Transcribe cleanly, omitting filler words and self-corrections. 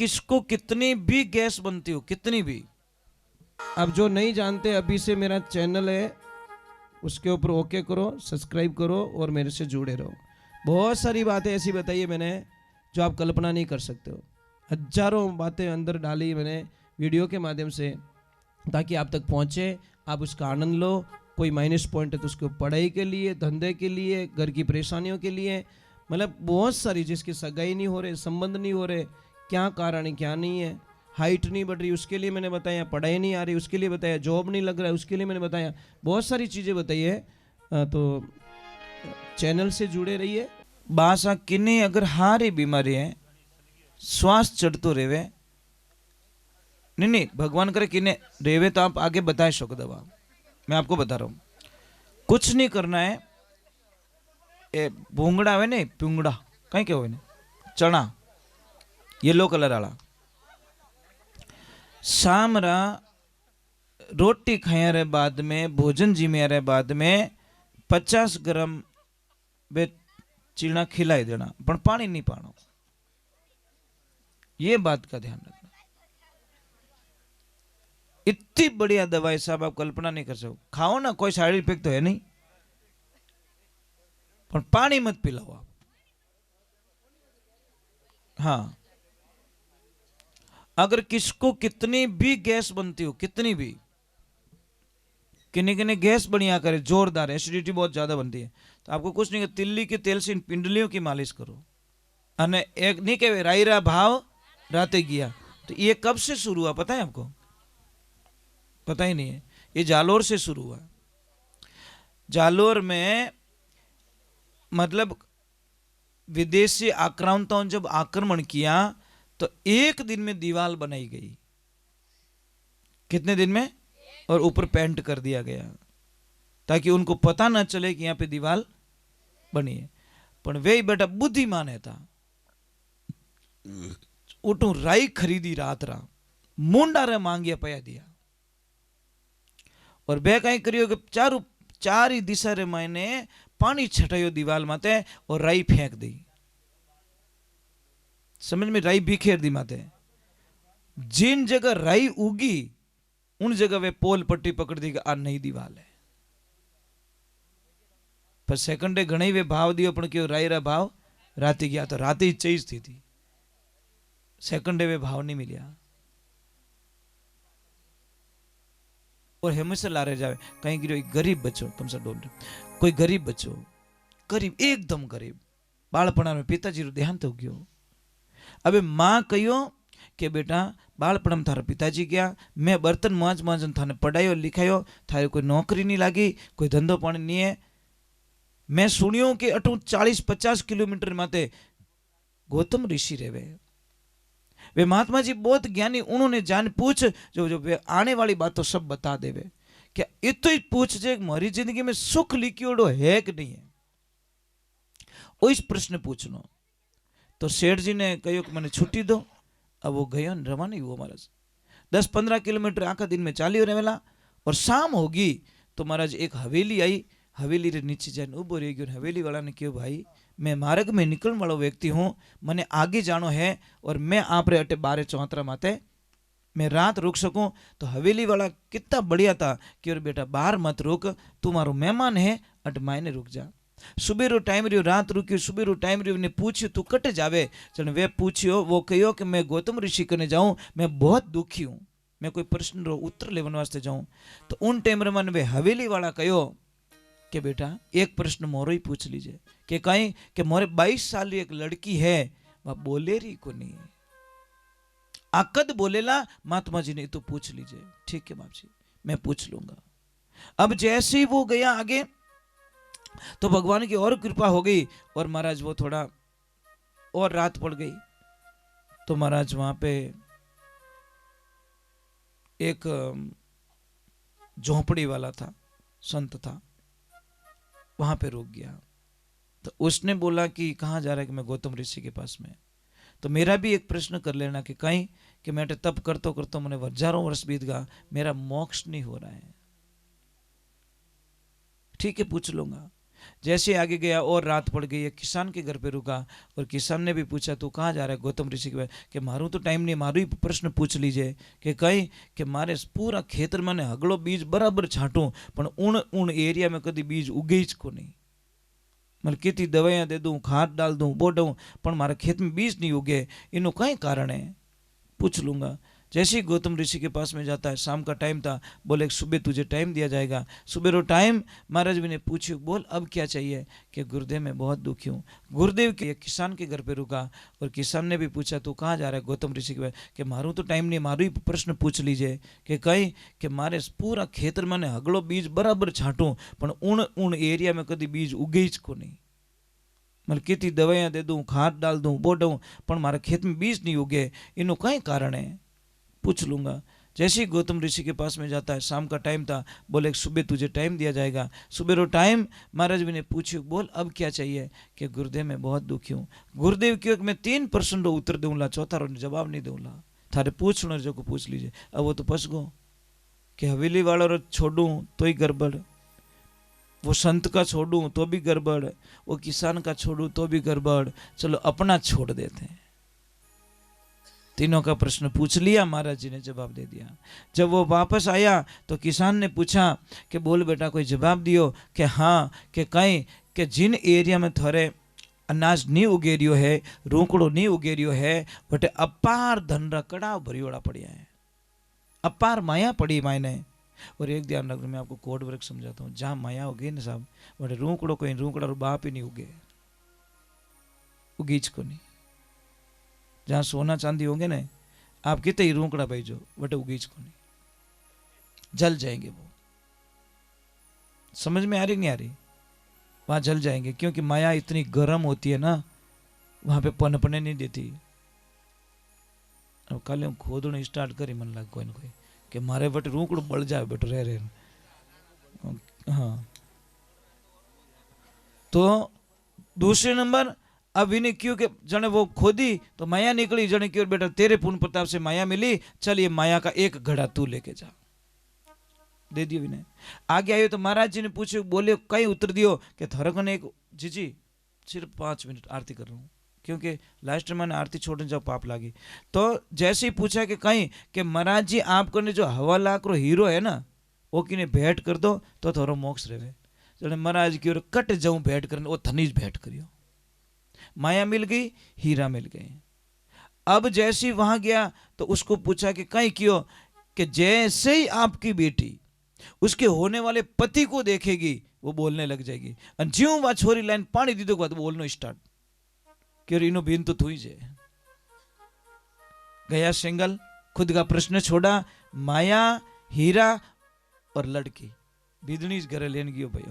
किसको कितनी भी गैस बनती हो, कितनी भी, अब जो नहीं जानते अभी से मेरा चैनल है उसके ऊपर ओके करो, सब्सक्राइब करो और मेरे से जुड़े रहो। बहुत सारी बातें ऐसी बताई है मैंने जो आप कल्पना नहीं कर सकते हो। हजारों बातें अंदर डाली मैंने वीडियो के माध्यम से, ताकि आप तक पहुंचे, आप उसका आनंद लो। कोई माइनस पॉइंट है तो उसको पढ़ाई के लिए, धंधे के लिए, घर की परेशानियों के लिए, मतलब बहुत सारी, जिसकी सगाई नहीं हो रहे, संबंध नहीं हो रहे, क्या कारण है क्या नहीं है, हाइट नहीं बढ़ रही उसके लिए मैंने बताया, पढ़ाई नहीं आ रही उसके लिए बताया, जॉब नहीं लग रहा है उसके लिए मैंने बताया, बहुत सारी चीज़ें बताई है। तो चैनल से जुड़े रहिए। बासा किन्नी अगर हारी बीमारी है, श्वास चढ़तो रेवे, नहीं नहीं भगवान करे किन्ने रेवे तो आप आगे बता सको दवा, मैं आपको बता रहा हूँ। कुछ नहीं करना है, ए भूंगड़ा है नहीं, पुंगड़ा कहीं क्या हो, चना येलो कलर वाला, सामरा रोटी खाया रे बाद में, भोजन जिम्या रे बाद में 50 ग्राम बे चीना खिलाई देना, पर पानी नहीं पाना। ये बात का ध्यान रखना। इतनी बढ़िया दवाई साहब आप कल्पना नहीं कर सकते। खाओ ना, कोई साइड इफेक्ट तो है नहीं, पर पानी मत पिलाओ आप। हाँ, अगर किसको कितनी भी गैस बनती हो, कितनी भी, किन्हीं किन्हीं गैस बढ़िया करे, जोरदार, एसिडिटी बहुत ज्यादा बनती है, तो आपको कुछ नहीं, तिल्ली के तेल से इन पिंडलियों की मालिश करो। अने एक नहीं कहे रायरा भाव राते गया, तो ये कब से शुरू हुआ पता है आपको? पता ही नहीं है। ये जालोर से शुरू हुआ। जालोर में मतलब विदेशी आक्रांताओं जब आक्रमण किया तो एक दिन में दीवार बनाई गई। कितने दिन में? और ऊपर पेंट कर दिया गया ताकि उनको पता ना चले कि यहां पे दीवार बनी है। पर वे बेटा बुद्धिमान है था, उठू राई खरीदी रात रा, मुंडा रे मांगिया पया दिया, और बे कई करियो कि चार ही दिशा रे मायने पानी छटायो दीवार माते और राई फेंक दी। समझ में? राई बिखेर दी माते। जिन जगह राई उगी उन जगह वे पोल पट्टी पकड़ दी कि आ नई दीवार है। पर सेकंडे घणे वे भाव दियो, पण क्यों राई रा भाव राती गया, तो राती ही चीज थी सेकंडे वे भाव नहीं मिलिया। और हमेशा लारे जावे कहीं गिरो गरीब बच्चो, तुमसे डोंट, कोई गरीब बच्चो, गरीब एकदम गरीब, बाळपणा में पिताजी रो देहांत हो गयो। अबे मां कहियो कि बेटा बाळपण में थारा पिताजी गया, मैं बर्तन मांज मांज थाने पढ़ायो लिखायो, थारे कोई नौकरी नहीं लागी, कोई धंधो पानी नहीं है। मैं सुनियो कि अटू 40-50 किलोमीटर माते गौतम ऋषि रेवे, वे महात्मा जी बहुत ज्ञानी, उन्होंने जान पूछ जो वे आने वाली बात तो सब बता देवे। क्या इतो ही पूछ जे मारी जिंदगी में सुख लिखियोड़ो है कि नहीं है, वो इस प्रश्न पूछनो। तो सेठ जी ने कहो कि मैंने छुट्टी दो। अब वो गयो रवाना हुआ महाराज, 10-15 किलोमीटर आखा दिन में चालियो रहेला, और शाम होगी तो महाराज एक हवेली आई, हवेली रे नीचे जाने उबो रह गयो। हवेली वाला ने कहो भाई मैं मार्ग में निकलने वाला व्यक्ति हूँ, मैंने आगे जानो है और मैं आप रे अटे 12-34 माते मैं रात रुक सकूं। तो हवेली वाला कितना बढ़िया था कि और बेटा बाहर मत रुक, तू मारो मेहमान है, अट मायने रुक जा। सुबह रो टाइम रियो, रात रुकियो, सुबह रो टाइम रियो ने पूछ्यो तू कट जावे, चल वे पूछ्यो, वो कहो कि मैं गौतम ऋषि कने जाऊं, मैं बहुत दुखी हूं, मैं कोई प्रश्न रो उत्तर लेवन वास्ते जाऊं। तो उन टाइम मन वे हवेली वाला कहो कि बेटा एक प्रश्न मोरो ही पूछ लीजिए, कि कहीं कि मोरे 22 साल की एक लड़की है, वह बोले रही को नहीं, आकद बोलेला महात्मा जी ने तो पूछ लीजिए। ठीक है बाप जी, मैं पूछ लूंगा। अब जैसे ही वो गया आगे तो भगवान की और कृपा हो गई, और महाराज वो थोड़ा और रात पड़ गई तो महाराज वहां पे एक झोंपड़ी वाला था, संत था, वहां पे रुक गया। तो उसने बोला कि कहाँ जा रहा है? कि मैं गौतम ऋषि के पास में। तो मेरा भी एक प्रश्न कर लेना कि कहीं कि मैं तप करतो करतो मैंने हजारों वर्ष बीत गया, मेरा मोक्ष नहीं हो रहा है। ठीक है पूछ लूंगा। जैसे आगे गया और रात पड़ गई, एक किसान के घर पे रुका और किसान ने भी पूछा तू कहाँ जा रहा है गौतम ऋषि के पास कि मारू तो टाइम नहीं, मारू ही प्रश्न पूछ लीजिए कि कहीं कि मारे पूरा खेतर मैंने हगड़ो बीज बराबर छाटूं पण उन एरिया में कभी बीज उगे ज को नहीं, मतलब कितनी दवाइयाँ दे दूं, खाद डाल दूं, बो दूं पण मारे खेत में बीज नहीं उगे, इनो कई कारण है, पूछ लूंगा। जैसे ही गौतम ऋषि के पास में जाता है, शाम का टाइम था, बोले सुबह तुझे टाइम दिया जाएगा। सुबह रो टाइम महाराज जी ने पूछा बोल अब क्या चाहिए कि गुरुदेव मैं बहुत दुखी हूँ। गुरुदेव के किसान के घर पे रुका और किसान ने भी पूछा तू कहाँ जा रहा है गौतम ऋषि के पास कि मारू तो टाइम नहीं, मारू ही प्रश्न पूछ लीजिए कि कहीं कि मारे पूरा खेतर मैंने हगड़ो बीज बराबर छाटूं पण उन एरिया में कभी बीज उगे ज को नहीं, मतलब कितनी दवाइयाँ दे दूं, खाद डाल दूं, बो दूं पण मारे खेत में बीज नहीं उगे, इनो कई कारण है, पूछ लूंगा। जैसे ही गौतम ऋषि के पास में जाता है, शाम का टाइम था, बोले सुबह तुझे टाइम दिया जाएगा। सुबह रो टाइम महाराज जी ने पूछा बोल अब क्या चाहिए कि गुरुदेव मैं बहुत दुखी हूँ। गुरुदेव क्यों मैं 3% उत्तर दूंगा, चौथा रो जवाब नहीं दूंगा, थारे पूछना जो को पूछ लीजिए। अब वो तो फंस गो कि हवेली वाला रो छोड़ू तो ही गड़बड़, वो संत का छोड़ू तो भी गड़बड़, वो किसान का छोड़ू तो भी गड़बड़, चलो अपना छोड़ देते हैं। तीनों का प्रश्न पूछ लिया, महाराज जी ने जवाब दे दिया। जब वो वापस आया तो किसान ने पूछा कि बोल बेटा कोई जवाब दियो कि हाँ कि कहीं कि जिन एरिया में थोड़े अनाज नहीं उगेरियो है, रोकड़ो नहीं उगेरियो है, बटे अपार धन रकड़ा भरियोड़ा पड़िया है, अपार माया पड़ी मायने। और एक ध्यान रखना, मैं आपको कोड वर्क समझाता हूँ, जहाँ माया उगे ना साहब बटे रोकड़ो कोई रोकड़ा रो बाप ही नहीं उगे, उगीच को नहीं। जहाँ सोना चांदी होंगे ना, आप कितने ही रोकड़ा भेजो बटे उगीच को नहीं, जल जाएंगे वो। समझ में आ रही नहीं आ रही? वहां जल जाएंगे क्योंकि माया इतनी गर्म होती है ना, वहां पे पनपने नहीं देती। अब कल हम खोदने स्टार्ट करी मन लग कोई ना कोई कि मारे बट रोकड़ो बढ़ जाए बट रह। हाँ तो दूसरे नंबर अब इन्हें क्यों कि जने वो खोदी तो माया निकली, जने क्यों बेटा तेरे पुण्य प्रताप से माया मिली, चलिए माया का एक घड़ा तू लेके जा, दे दियो इन्हें। आगे आयो तो महाराज जी ने पूछे बोले कहीं उत्तर दियो कि थरक ने एक जी सिर्फ 5 मिनट आरती कर रहा हूँ क्योंकि लास्ट में मैंने आरती छोड़ने जब पाप लागी। तो जैसे ही पूछा कि कहीं कि महाराज जी आपको ने जो 1.25 लाख रो हीरो है ना वो किने भेंट कर दो तो थोड़ा मोक्ष रहे। जने महाराज की ओर कट जाऊं भेंट करने, वो थनीज भेंट करियो, माया मिल गई, हीरा मिल गए। अब जैसे ही वहां गया तो उसको पूछा कि कहीं क्यों कि जैसे ही आपकी बेटी उसके होने वाले पति को देखेगी वो बोलने लग जाएगी, और ज्यों वह छोरी लाइन पानी दी तो बोलना स्टार्ट क्यों इनो बीन तो थी जे गया सिंगल। खुद का प्रश्न छोड़ा, माया हीरा और लड़की बिजनेस घरे लेन गयो भाई।